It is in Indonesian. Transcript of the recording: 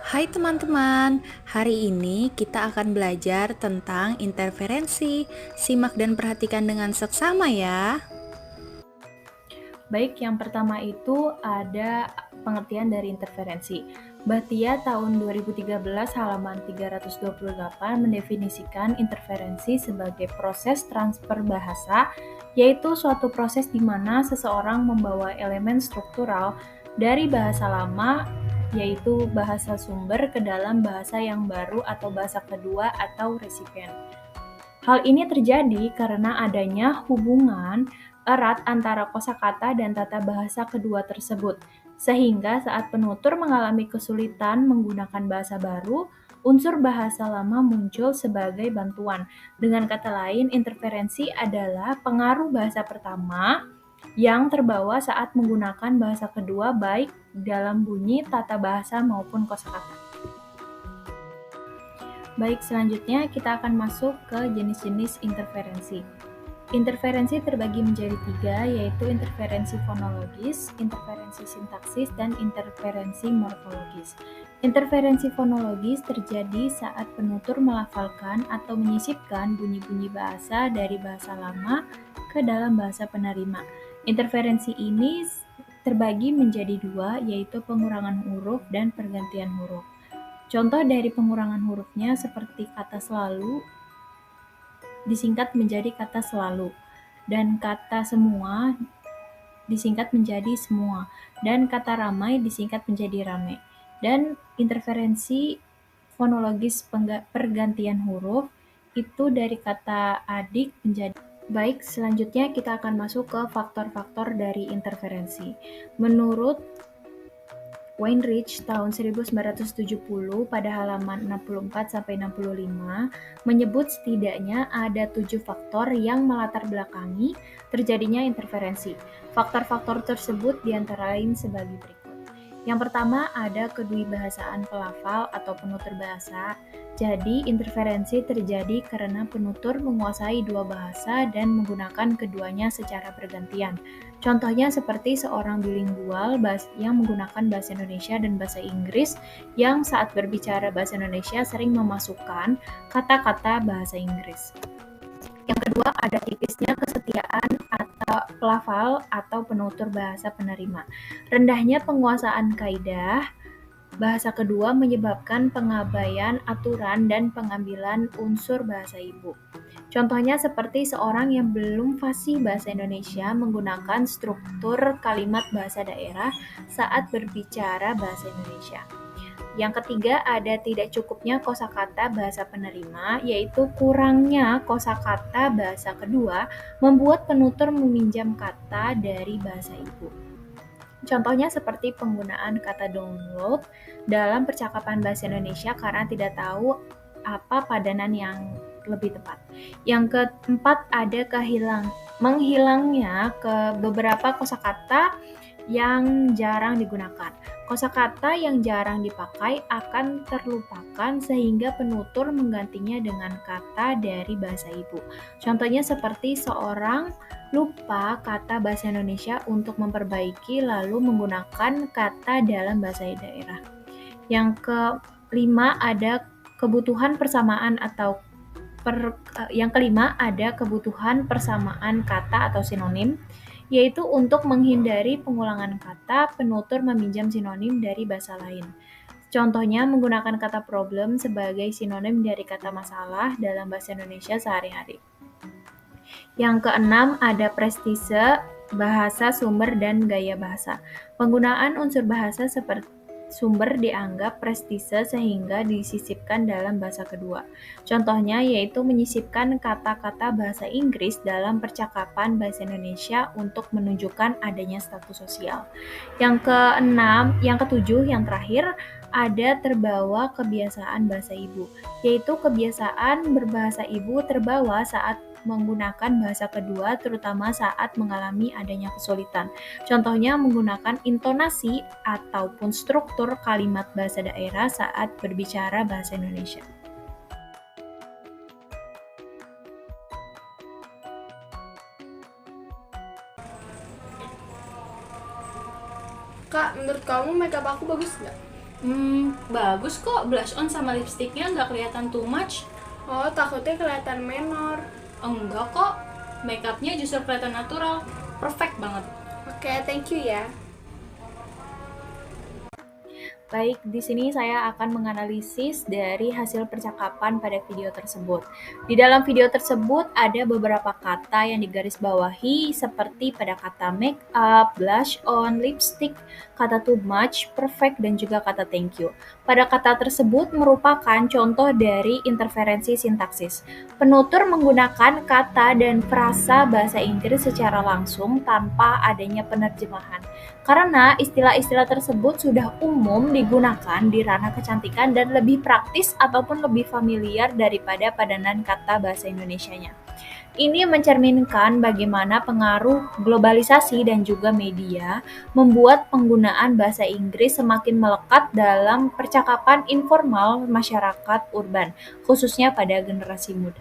Hai teman-teman, hari ini kita akan belajar tentang interferensi. Simak dan perhatikan dengan seksama ya. Baik, yang pertama itu ada pengertian dari interferensi. Bhatia tahun 2013 halaman 328 mendefinisikan interferensi sebagai proses transfer bahasa, yaitu suatu proses di mana seseorang membawa elemen struktural dari bahasa lama, yaitu bahasa sumber, ke dalam bahasa yang baru atau bahasa kedua atau resipien. Hal ini terjadi karena adanya hubungan erat antara kosakata dan tata bahasa kedua tersebut, sehingga saat penutur mengalami kesulitan menggunakan bahasa baru, unsur bahasa lama muncul sebagai bantuan. Dengan kata lain, interferensi adalah pengaruh bahasa pertama yang terbawa saat menggunakan bahasa kedua, baik dalam bunyi, tata bahasa, maupun kosakata. Baik, selanjutnya kita akan masuk ke jenis-jenis interferensi. Interferensi terbagi menjadi tiga, yaitu interferensi fonologis, interferensi sintaksis, dan interferensi morfologis. Interferensi fonologis terjadi saat penutur melafalkan atau menyisipkan bunyi-bunyi bahasa dari bahasa lama ke dalam bahasa penerima. Interferensi ini terbagi menjadi dua, yaitu pengurangan huruf dan pergantian huruf. Contoh dari pengurangan hurufnya seperti kata selalu disingkat menjadi kata selalu, dan kata semua disingkat menjadi semua, dan kata ramai disingkat menjadi rame. Dan interferensi fonologis pergantian huruf itu dari kata adik menjadi. Baik, selanjutnya kita akan masuk ke faktor-faktor dari interferensi. Menurut Weinreich tahun 1970 pada halaman 64-65 menyebut setidaknya ada 7 faktor yang melatar belakangi terjadinya interferensi. Faktor-faktor tersebut diantara lain sebagai berikut. Yang pertama ada kedwibahasaan pelafal atau penutur bahasa. Jadi interferensi terjadi karena penutur menguasai dua bahasa dan menggunakan keduanya secara bergantian. Contohnya seperti seorang bilingual yang menggunakan bahasa Indonesia dan bahasa Inggris yang saat berbicara bahasa Indonesia sering memasukkan kata-kata bahasa Inggris. Yang kedua, ada tipisnya kesetiaan atau pelafal atau penutur bahasa penerima. Rendahnya penguasaan kaidah bahasa kedua menyebabkan pengabaian aturan dan pengambilan unsur bahasa ibu. Contohnya seperti seorang yang belum fasih bahasa Indonesia menggunakan struktur kalimat bahasa daerah saat berbicara bahasa Indonesia. Yang ketiga, ada tidak cukupnya kosakata bahasa penerima, yaitu kurangnya kosakata bahasa kedua membuat penutur meminjam kata dari bahasa ibu. Contohnya seperti penggunaan kata download dalam percakapan bahasa Indonesia karena tidak tahu apa padanan yang lebih tepat. Yang keempat, ada menghilangnya ke beberapa kosakata yang jarang digunakan. Kosakata yang jarang dipakai akan terlupakan sehingga penutur menggantinya dengan kata dari bahasa ibu. Contohnya seperti seorang lupa kata bahasa Indonesia untuk memperbaiki lalu menggunakan kata dalam bahasa daerah. Yang kelima ada kebutuhan persamaan atau yang kelima ada kebutuhan persamaan kata atau sinonim, yaitu untuk menghindari pengulangan kata, penutur meminjam sinonim dari bahasa lain. Contohnya menggunakan kata problem sebagai sinonim dari kata masalah dalam bahasa Indonesia sehari-hari. Yang keenam ada prestise, bahasa, sumber, dan gaya bahasa. Penggunaan unsur bahasa seperti sumber dianggap prestise sehingga disisipkan dalam bahasa kedua. Contohnya yaitu menyisipkan kata-kata bahasa Inggris dalam percakapan bahasa Indonesia untuk menunjukkan adanya status sosial. Yang ketujuh, yang terakhir, ada terbawa kebiasaan bahasa ibu, yaitu kebiasaan berbahasa ibu terbawa saat menggunakan bahasa kedua, terutama saat mengalami adanya kesulitan. Contohnya menggunakan intonasi ataupun struktur kalimat bahasa daerah saat berbicara bahasa Indonesia. Kak, menurut kamu makeup aku bagus nggak? Bagus kok, blush on sama lipstiknya nggak kelihatan too much. Oh, takutnya kelihatan menor. Enggak kok, makeupnya justru kelihatan natural, perfect banget. Oke, thank you ya. Baik, di sini saya akan menganalisis dari hasil percakapan pada video tersebut. Di dalam video tersebut ada beberapa kata yang digarisbawahi seperti pada kata make up, blush on, lipstick, kata too much, perfect, dan juga kata thank you. Pada kata tersebut merupakan contoh dari interferensi sintaksis. Penutur menggunakan kata dan frasa bahasa Inggris secara langsung tanpa adanya penerjemahan. Karena istilah-istilah tersebut sudah umum digunakan di ranah kecantikan dan lebih praktis ataupun lebih familiar daripada padanan kata bahasa Indonesianya. Ini mencerminkan bagaimana pengaruh globalisasi dan juga media membuat penggunaan bahasa Inggris semakin melekat dalam percakapan informal masyarakat urban, khususnya pada generasi muda.